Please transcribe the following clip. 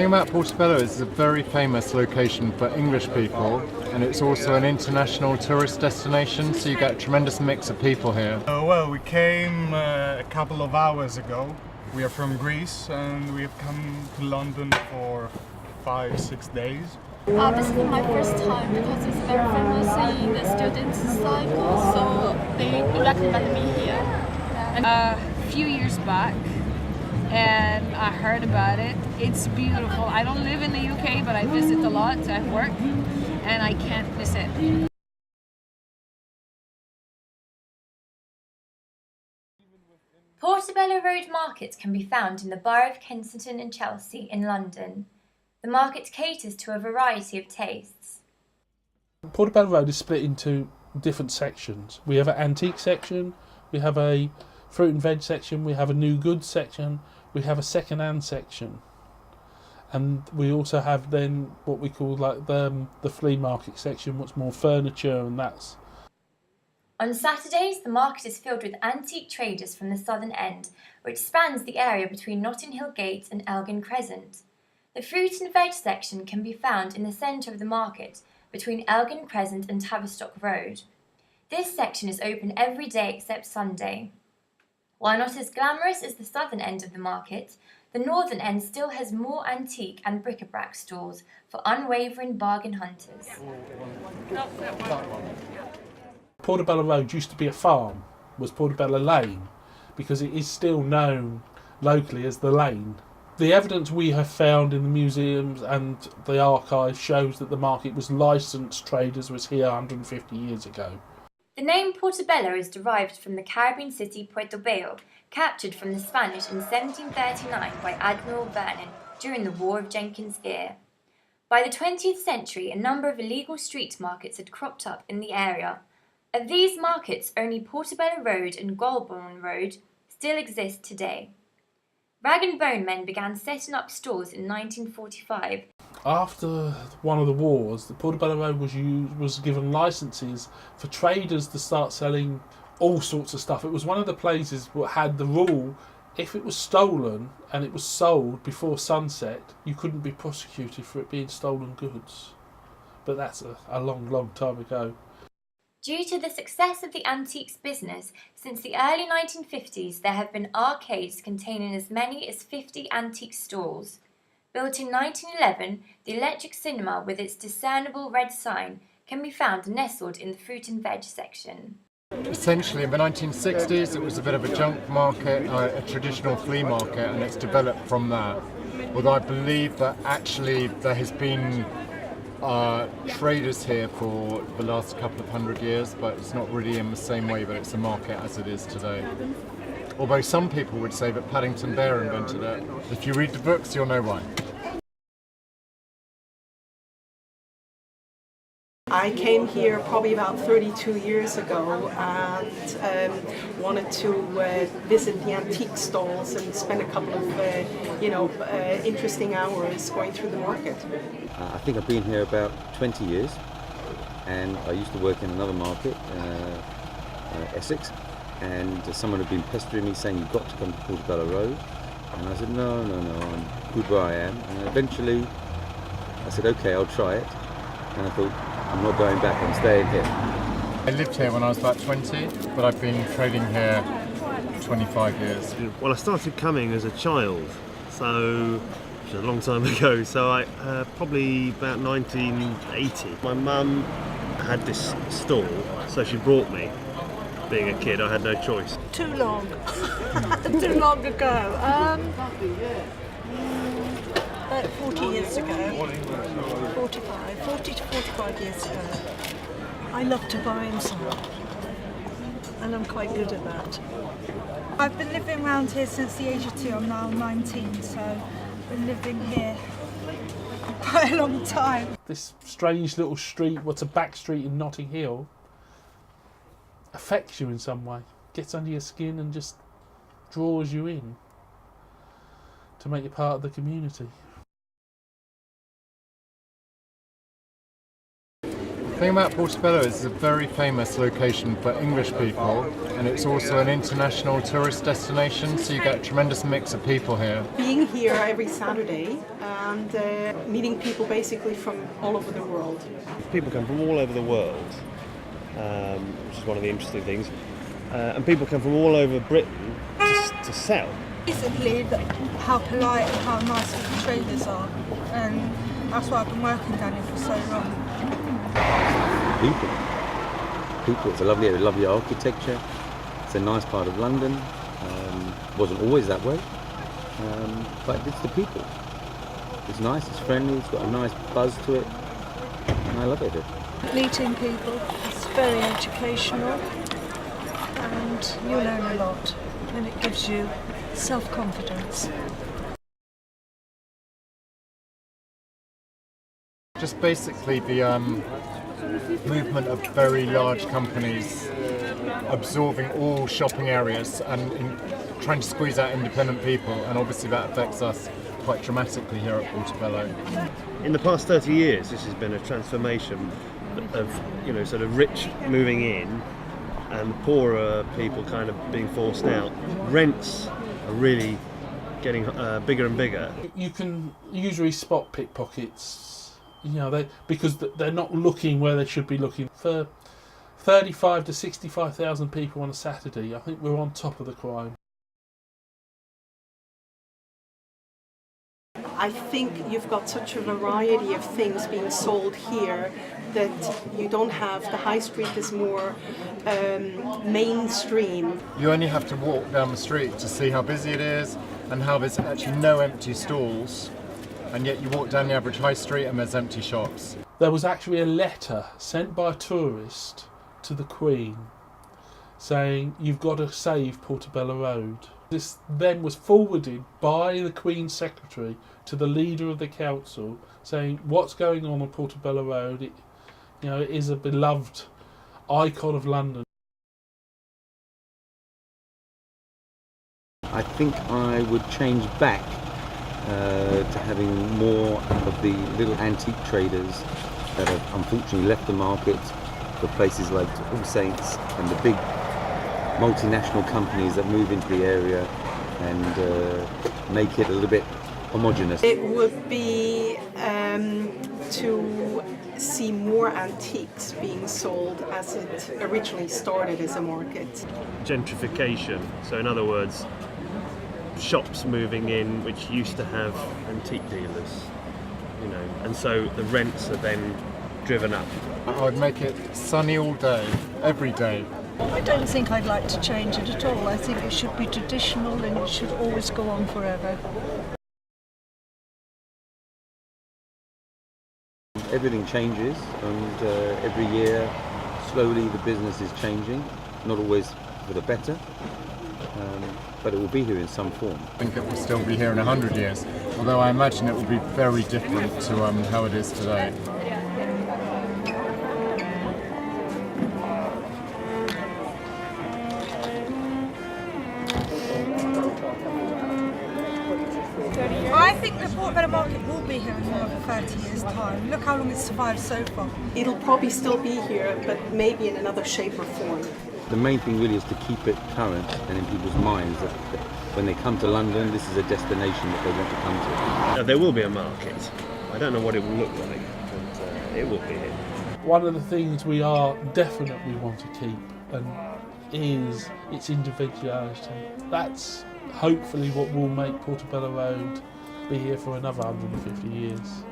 thing about Portobello is it's a very famous location for English people, and it's also an international tourist destination, so you get a tremendous mix of people here. Well, we came a couple of hours ago. We are from Greece and we have come to London for 5-6 days. This is my first time because it's very famous in the student cycle, so they recommend me here. A few years back, and I heard about it. It's beautiful. I don't live in the UK, but I visit a lot at work, and I can't miss it. Portobello Road Market can be found in the Borough of Kensington and Chelsea in London. The market caters to a variety of tastes. Portobello Road is split into different sections. We have an antique section, we have a fruit and veg section, we have a new goods section, we have a second-hand section, and we also have then what we call like the flea market section, what's more furniture and that's. On Saturdays, the market is filled with antique traders from the southern end, which spans the area between Notting Hill Gate and Elgin Crescent. The fruit and veg section can be found in the centre of the market, between Elgin Crescent and Tavistock Road. This section is open every day except Sunday. While not as glamorous as the southern end of the market, the northern end still has more antique and bric-a-brac stalls for unwavering bargain hunters. Portobello Road used to be a farm, was Portobello Lane, because it is still known locally as the Lane. The evidence we have found in the museums and the archives shows that the market was licensed traders was here 150 years ago. The name Portobello is derived from the Caribbean city Portobello, captured from the Spanish in 1739 by Admiral Vernon during the War of Jenkins' Ear. By the 20th century, a number of illegal street markets had cropped up in the area. Of these markets, only Portobello Road and Golborne Road still exist today. Rag and Bone men began setting up stores in 1945. After one of the wars, the Portobello Road was given licences for traders to start selling all sorts of stuff. It was one of the places that had the rule, if it was stolen and it was sold before sunset, you couldn't be prosecuted for it being stolen goods. But that's a long, long time ago. Due to the success of the antiques business, since the early 1950s there have been arcades containing as many as 50 antique stalls. Built in 1911, the electric cinema with its discernible red sign can be found nestled in the fruit and veg section. Essentially, in the 1960s, it was a bit of a junk market, a traditional flea market, and it's developed from that. Although I believe that actually there has been traders here for the last couple of 100 years, but it's not really in the same way that it's a market as it is today. Although some people would say that Paddington Bear invented it. If you read the books, you'll know why. I came here probably about 32 years ago and wanted to visit the antique stalls and spend a couple of interesting hours going through the market. I think I've been here about 20 years, and I used to work in another market, Essex, and someone had been pestering me saying you've got to come to Portobello Road, and I said no, I'm good where I am, and eventually I said okay, I'll try it, and I thought I'm not going back, I'm staying here. I lived here when I was about 20, but I've been trading here 25 years. Well, I started coming as a child, so which is a long time ago, so I probably about 1980. My mum had this stall, so she brought me. Being a kid, I had no choice. Too long. Too long ago. About 40 years ago. 40 to 45 years ago. I love to buy and sell, and I'm quite good at that. I've been living around here since the age of 2. I'm now 19, so I've been living here quite a long time. This strange little street, what's a back street in Notting Hill, affects you in some way, gets under your skin and just draws you in to make you part of the community. thing about Portobello is it's a very famous location for English people, and it's also an international tourist destination, so you get a tremendous mix of people here. Being here every Saturday and meeting people basically from all over the world. People come from all over the world, which is one of the interesting things. And people come from all over Britain to sell. Basically, how polite and how nice the traders are, and that's why I've been working down here for so long. People. It's a lovely architecture. It's a nice part of London. Wasn't always that way, but it's the people. It's nice. It's friendly. It's got a nice buzz to it, and I love it here. Meeting people, it's very educational, and you learn a lot, and it gives you self-confidence. Just basically the movement of very large companies absorbing all shopping areas and trying to squeeze out independent people, and obviously that affects us quite dramatically here at Portobello. In the past 30 years, this has been a transformation of, sort of rich moving in and poorer people kind of being forced out. Rents are really getting bigger and bigger. You can usually spot pickpockets, because they're not looking where they should be looking. For 35 to 65,000 people on a Saturday, I think we're on top of the crime. I think you've got such a variety of things being sold here that you don't have. The high street is more mainstream. You only have to walk down the street to see how busy it is and how there's actually no empty stalls, and yet you walk down the average high street and there's empty shops. There was actually a letter sent by a tourist to the Queen saying, "You've got to save Portobello Road." This then was forwarded by the Queen's Secretary to the leader of the council saying, "What's going on Portobello Road? It is a beloved icon of London." I think I would change back to having more of the little antique traders that have unfortunately left the market for places like All Saints and the big multinational companies that move into the area and make it a little bit homogenous. It would be to see more antiques being sold as it originally started as a market. Gentrification, so in other words, shops moving in which used to have antique dealers, and so the rents are then driven up. I'd make it sunny all day, every day. I don't think I'd like to change it at all. I think it should be traditional and it should always go on forever. Everything changes, and every year slowly the business is changing, not always for the better, but it will be here in some form. I think it will still be here in 100 years, although I imagine it will be very different to how it is today. I think the Portobello market will be here in another 30 years' time. Look how long it's survived so far. It'll probably still be here, but maybe in another shape or form. The main thing really is to keep it current and in people's minds that when they come to London, this is a destination that they want to come to. There will be a market. I don't know what it will look like, but it will be here. One of the things we are definitely want to keep is its individuality. That's hopefully what will make Portobello Road be here for another 150 years.